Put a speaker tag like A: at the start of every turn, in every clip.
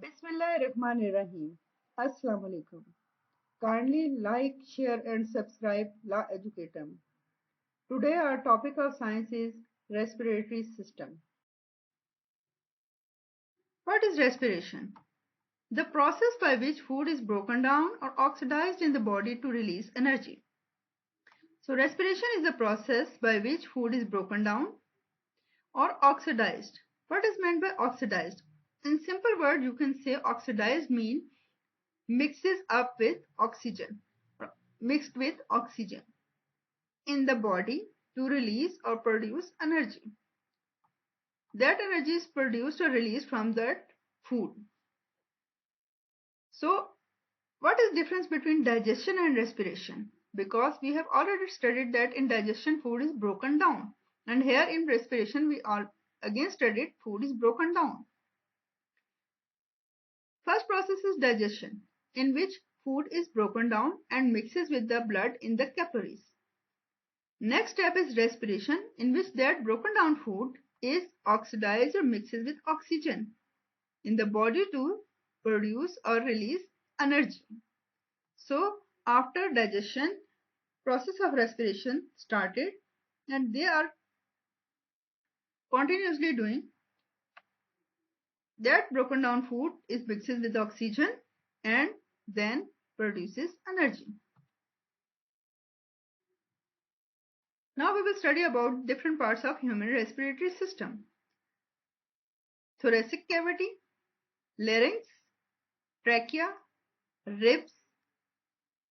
A: Bismillahirrahmanirrahim. Assalamu alaikum. Kindly like, share, and subscribe La Educatum. Today, our topic of science is respiratory system. What is respiration? The process by which food is broken down or oxidized in the body to release energy. So, respiration is the process by which food is broken down or oxidized. What is meant by oxidized? In simple word, you can say oxidized means mixes up with oxygen, mixed with oxygen in the body to release or produce energy. That energy is produced or released from that food. So, what is difference between digestion and respiration? Because we have already studied that in digestion food is broken down, and here in respiration we all again studied food is broken down. First process is digestion, in which food is broken down and mixes with the blood in the capillaries. Next step is respiration, in which that broken down food is oxidized or mixes with oxygen in the body to produce or release energy. So after digestion, process of respiration started, and they are continuously doing that. Broken down food is mixes with oxygen and then produces energy. Now we will study about different parts of human respiratory system. Thoracic cavity, larynx, trachea, ribs,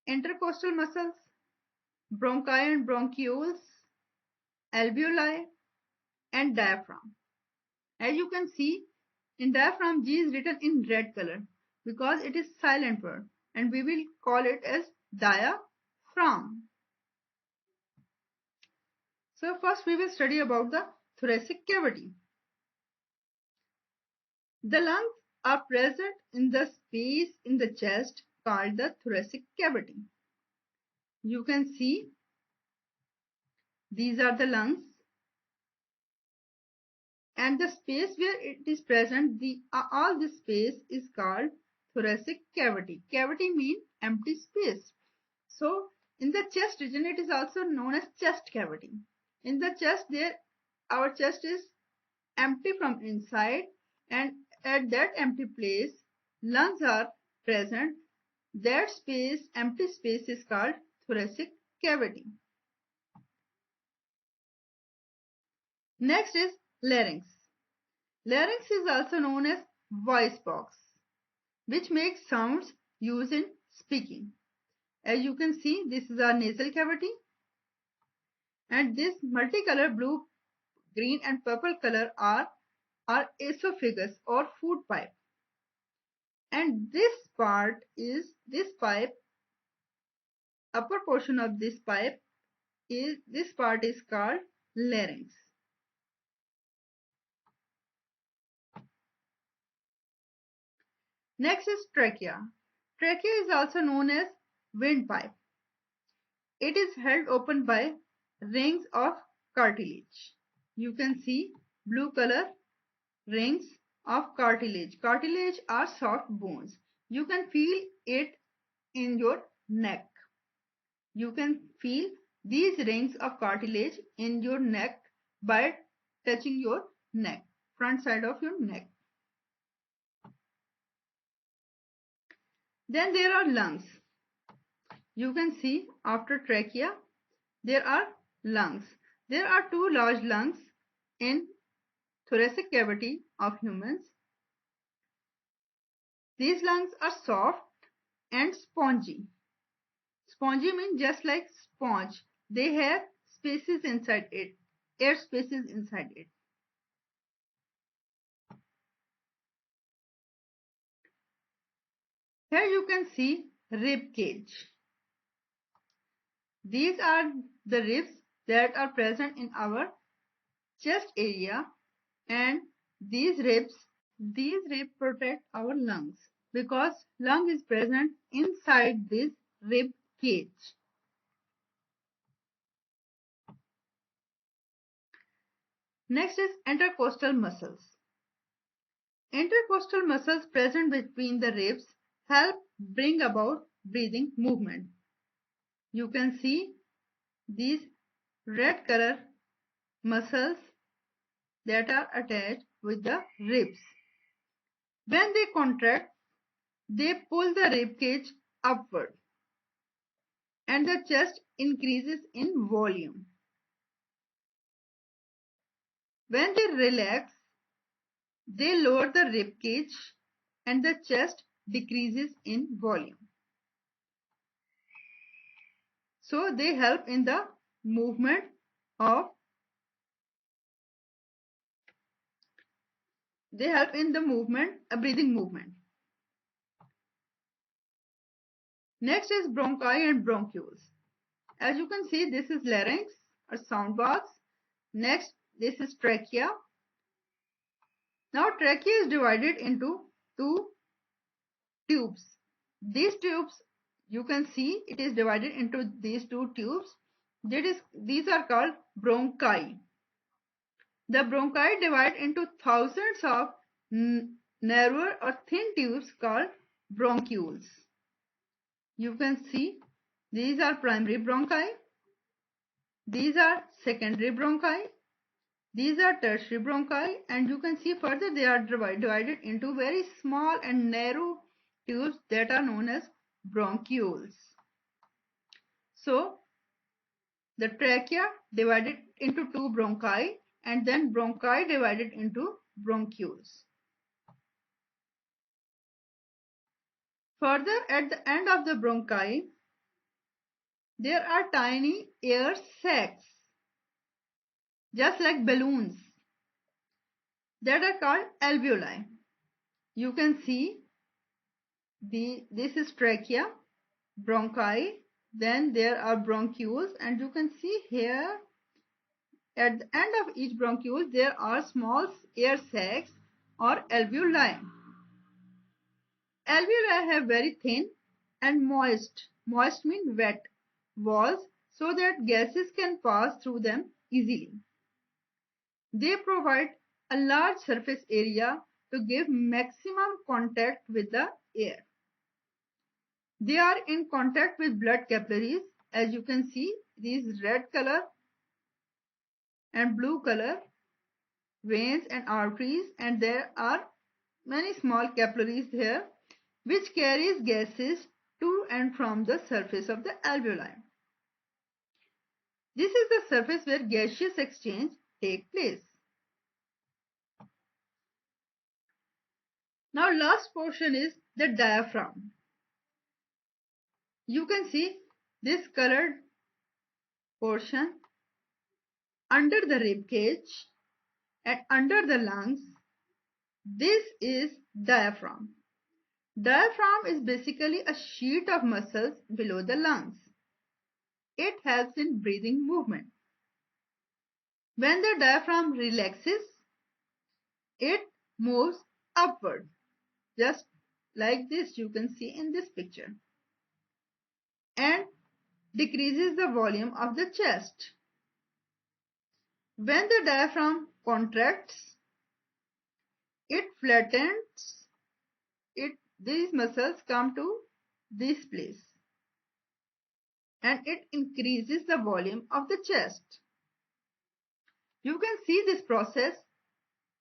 A: intercostal muscles, bronchi and bronchioles, alveoli, and diaphragm. As you can see, in diaphragm G is written in red color because it is silent word, and we will call it as diaphragm. So first we will study about the thoracic cavity. The lungs are present in the space in the chest called the thoracic cavity. You can see these are the lungs, and the space where it is present, all this space is called thoracic cavity. Cavity means empty space. So in the chest region, it is also known as chest cavity. In the chest, our chest is empty from inside, and at that empty place, lungs are present. That space, empty space, is called thoracic cavity. Next is larynx. Larynx is also known as voice box, which makes sounds used in speaking. As you can see, this is our nasal cavity, and this multicolored blue, green, and purple color are our esophagus or food pipe. And this part is this pipe, upper portion of this pipe is this part is called larynx. Next is trachea. Trachea is also known as windpipe. It is held open by rings of cartilage. You can see blue color rings of cartilage. Cartilage are soft bones. You can feel it in your neck. You can feel these rings of cartilage in your neck by touching your neck, front side of your neck. Then there are lungs. You can see after trachea, there are lungs. There are two large lungs in thoracic cavity of humans. These lungs are soft and spongy. Spongy means just like sponge. They have spaces inside it, air spaces inside it. Here you can see rib cage. These are the ribs that are present in our chest area, and these ribs protect our lungs because lung is present inside this rib cage. Next is intercostal muscles. Intercostal muscles present between the ribs help bring about breathing movement. You can see these red color muscles that are attached with the ribs. When they contract, they pull the rib cage upward and the chest increases in volume. When they relax, they lower the rib cage and the chest decreases in volume. So they help in the movement of breathing movement. Next is bronchi and bronchioles. As you can see, this is larynx or sound box. Next, this is trachea. Now trachea is divided into two tubes. These tubes, you can see it is divided into these two tubes. These are called bronchi. The bronchi divide into thousands of narrower or thin tubes called bronchioles. You can see these are primary bronchi, these are secondary bronchi, these are tertiary bronchi, and you can see further they are divided into very small and narrow tubes that are known as bronchioles. So the trachea divided into two bronchi and then bronchi divided into bronchioles. Further, at the end of the bronchi, there are tiny air sacs, just like balloons, that are called alveoli. You can see this is trachea, bronchi, then there are bronchioles, and you can see here at the end of each bronchiole there are small air sacs or alveoli. Alveoli have very thin and moist means wet, walls so that gases can pass through them easily. They provide a large surface area to give maximum contact with the air. They are in contact with blood capillaries. As you can see, these red color and blue color veins and arteries, and there are many small capillaries here which carries gases to and from the surface of the alveoli. This is the surface where gaseous exchange takes place. Now last portion is the diaphragm. You can see this colored portion under the rib cage and under the lungs. This is diaphragm. Diaphragm is basically a sheet of muscles below the lungs. It helps in breathing movement. When the diaphragm relaxes, it moves upward, just like this you can see in this picture, and decreases the volume of the chest. When the diaphragm contracts, it flattens, these muscles come to this place and it increases the volume of the chest. You can see this process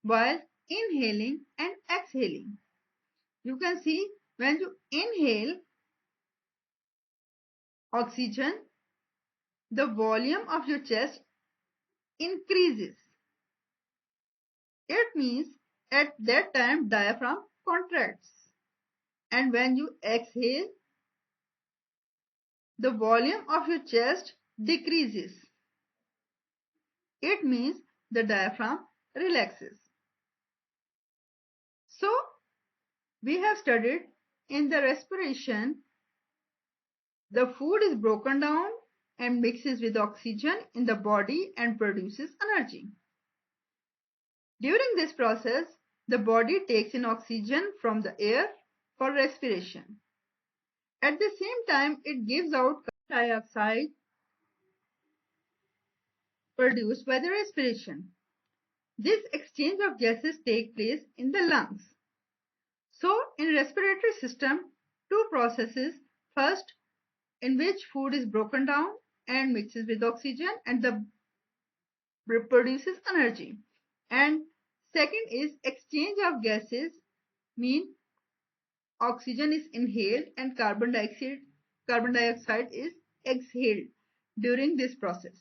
A: while inhaling and exhaling. You can see when you inhale oxygen, the volume of your chest increases. It means at that time diaphragm contracts. And when you exhale, the volume of your chest decreases. It means the diaphragm relaxes. So, we have studied in the respiration, the food is broken down and mixes with oxygen in the body and produces energy. During this process, the body takes in oxygen from the air for respiration. At the same time, it gives out carbon dioxide produced by the respiration. This exchange of gases takes place in the lungs. So in respiratory system, two processes. First, in which food is broken down and mixes with oxygen and produces energy. And second is exchange of gases, mean oxygen is inhaled and carbon dioxide is exhaled during this process.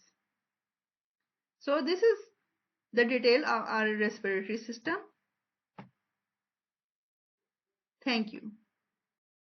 A: So this is the detail of our respiratory system. Thank you.